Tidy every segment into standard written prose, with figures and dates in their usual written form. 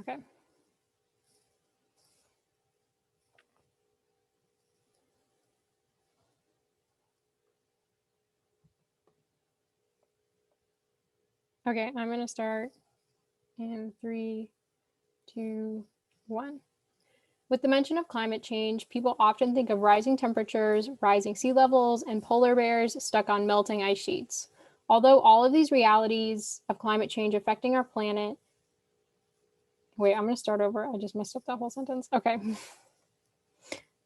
Okay. Okay, I'm going to start in 3, 2, 1. With the mention of climate change, people often think of rising temperatures, rising sea levels, and polar bears stuck on melting ice sheets. Although all of these realities of climate change affecting our planet, wait, I'm going to start over. I just messed up that whole sentence. Okay.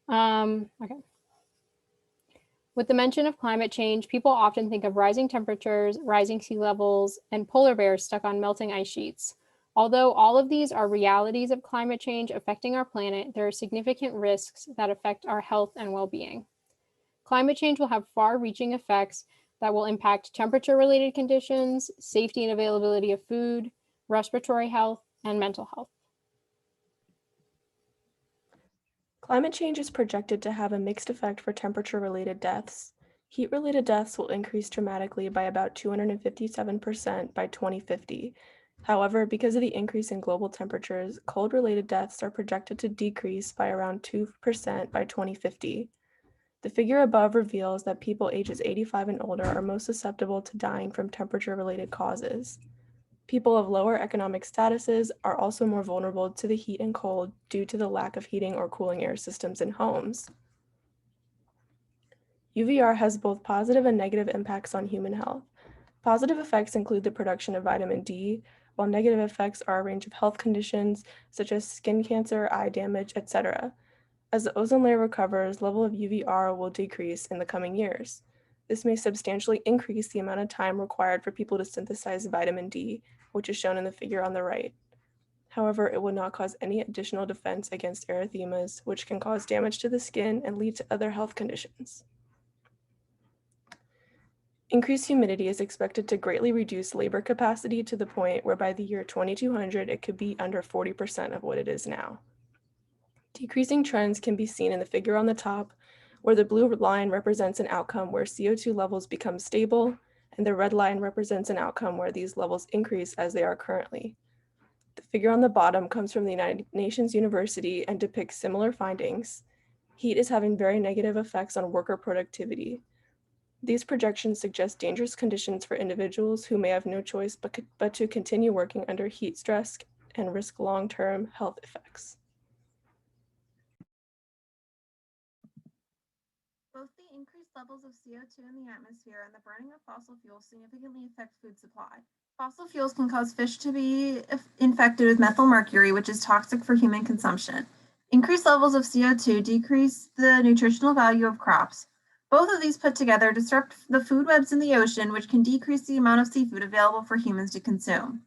Okay. With the mention of climate change, people often think of rising temperatures, rising sea levels, and polar bears stuck on melting ice sheets. Although all of these are realities of climate change affecting our planet, there are significant risks that affect our health and well-being. Climate change will have far-reaching effects that will impact temperature-related conditions, safety and availability of food, respiratory health, and mental health. Climate change is projected to have a mixed effect for temperature-related deaths. Heat-related deaths will increase dramatically by about 257% by 2050. However, because of the increase in global temperatures, cold-related deaths are projected to decrease by around 2% by 2050. The figure above reveals that people ages 85 and older are most susceptible to dying from temperature-related causes. People of lower economic statuses are also more vulnerable to the heat and cold due to the lack of heating or cooling air systems in homes. UVR has both positive and negative impacts on human health. Positive effects include the production of vitamin D, while negative effects are a range of health conditions such as skin cancer, eye damage, etc. As the ozone layer recovers, level of UVR will decrease in the coming years. This may substantially increase the amount of time required for people to synthesize vitamin D, which is shown in the figure on the right. However, it will not cause any additional defense against erythemas, which can cause damage to the skin and lead to other health conditions. Increased humidity is expected to greatly reduce labor capacity to the point where by the year 2200, it could be under 40% of what it is now. Decreasing trends can be seen in the figure on the top, where the blue line represents an outcome where CO2 levels become stable, and the red line represents an outcome where these levels increase as they are currently. The figure on the bottom comes from the United Nations University and depicts similar findings. Heat is having very negative effects on worker productivity. These projections suggest dangerous conditions for individuals who may have no choice but to continue working under heat stress and risk long-term health effects. Both the increased levels of CO2 in the atmosphere and the burning of fossil fuels significantly affect food supply. Fossil fuels can cause fish to be infected with methylmercury, which is toxic for human consumption. Increased levels of CO2 decrease the nutritional value of crops. Both of these put together disrupt the food webs in the ocean, which can decrease the amount of seafood available for humans to consume.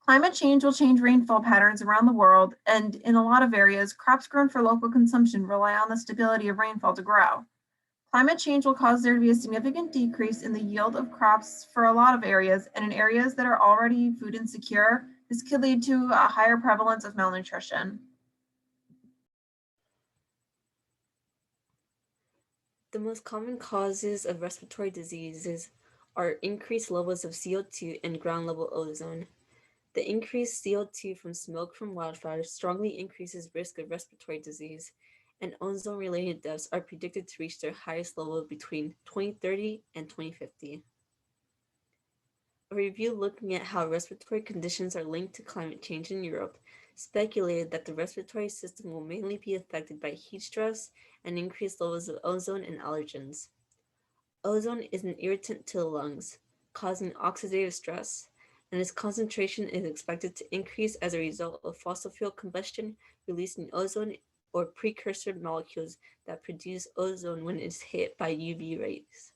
Climate change will change rainfall patterns around the world, and in a lot of areas, crops grown for local consumption rely on the stability of rainfall to grow. Climate change will cause there to be a significant decrease in the yield of crops for a lot of areas, and in areas that are already food insecure, this could lead to a higher prevalence of malnutrition. The most common causes of respiratory diseases are increased levels of CO2 and ground level ozone. The increased CO2 from smoke from wildfires strongly increases risk of respiratory disease, and ozone-related deaths are predicted to reach their highest level between 2030 and 2050. A review looking at how respiratory conditions are linked to climate change in Europe speculated that the respiratory system will mainly be affected by heat stress and increased levels of ozone and allergens. Ozone is an irritant to the lungs, causing oxidative stress, and its concentration is expected to increase as a result of fossil fuel combustion, releasing ozone or precursor molecules that produce ozone when it's hit by UV rays.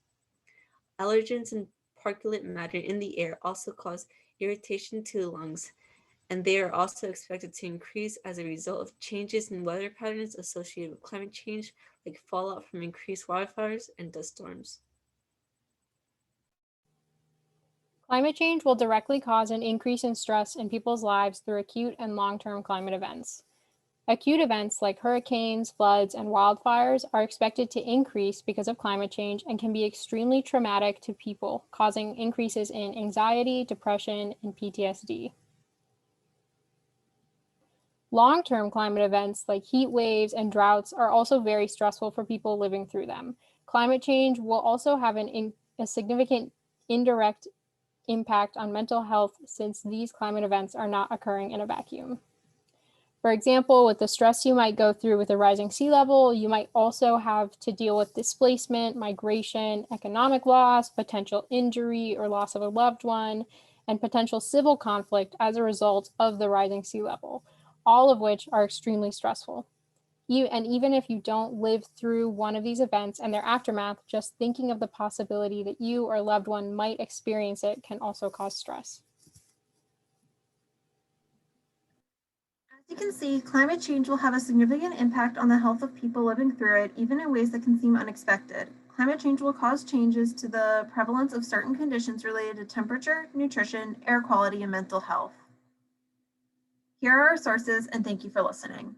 Allergens and particulate matter in the air also cause irritation to the lungs, and they are also expected to increase as a result of changes in weather patterns associated with climate change, like fallout from increased wildfires and dust storms. Climate change will directly cause an increase in stress in people's lives through acute and long-term climate events. Acute events like hurricanes, floods, and wildfires are expected to increase because of climate change and can be extremely traumatic to people, causing increases in anxiety, depression, and PTSD. Long-term climate events like heat waves and droughts are also very stressful for people living through them. Climate change will also have a significant indirect impact on mental health since these climate events are not occurring in a vacuum. For example, with the stress you might go through with a rising sea level, you might also have to deal with displacement, migration, economic loss, potential injury or loss of a loved one, and potential civil conflict as a result of the rising sea level, all of which are extremely stressful. And even if you don't live through one of these events and their aftermath, just thinking of the possibility that you or a loved one might experience it can also cause stress. As you can see, climate change will have a significant impact on the health of people living through it, even in ways that can seem unexpected. Climate change will cause changes to the prevalence of certain conditions related to temperature, nutrition, air quality, and mental health. Here are our sources, and thank you for listening.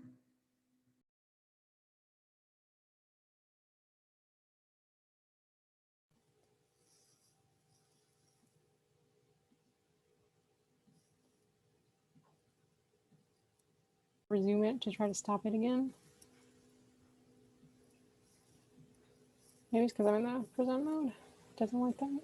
Resume it to try to stop it again. Maybe it's because I'm in the present mode. It doesn't like that.